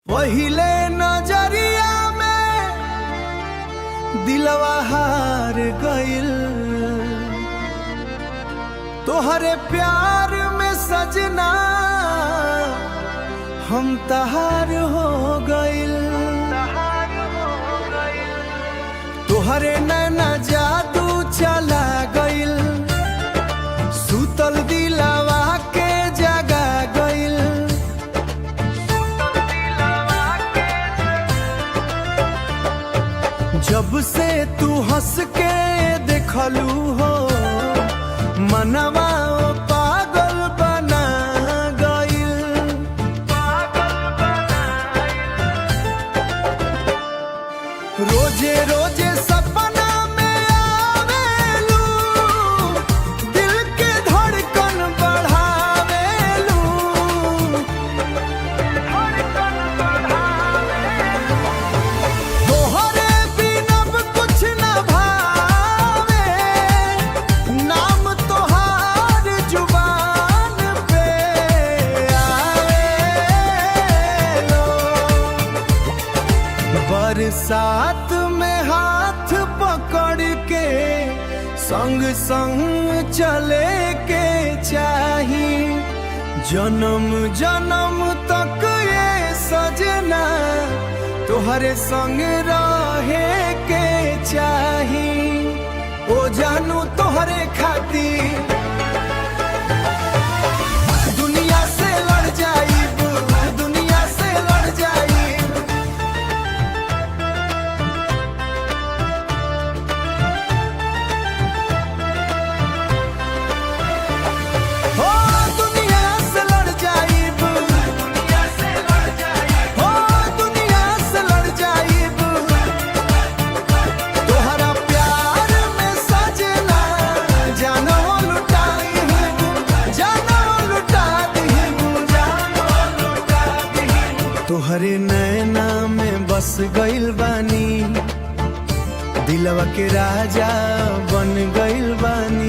पहिले नजरिया में दिलवा हार गइल, तोहरे प्यार में सजना हम तहार हो गइल। तोहरे नैना जादू चला गइल, सुतल दिलवा के जगा गइल। जब से तू हंस के देखलू हो, मनवा पागल बना गइल। रोजे रोजे सपना में आवेलू, दिल के धड़कन बढ़ावेलू। तोहरे बिनब कुछ न भावे, नाम तोहार जुबान पे आवेलो। बरसात में हाथ पकड़ के संग संग चले के चाही, जन्म जन्म तक ये सजना तोहरे संग रहे के चाही। ओ जानू तोहरे खातिर दुनिया से लड़ जाइब, दुनिया से लड़ जाइब। हो दुनिया से लड़ जाइब, दुनिया से लड़ जाइब। हो दुनिया से लड़ जाइब, तोहरा प्यार में सजना जानो लुटा दीब, जानो लुटा दीब, जानो लुटा दीब। तोहरे नैना में बस गइल बानी, दिलवा के राजा बन गइल बानी।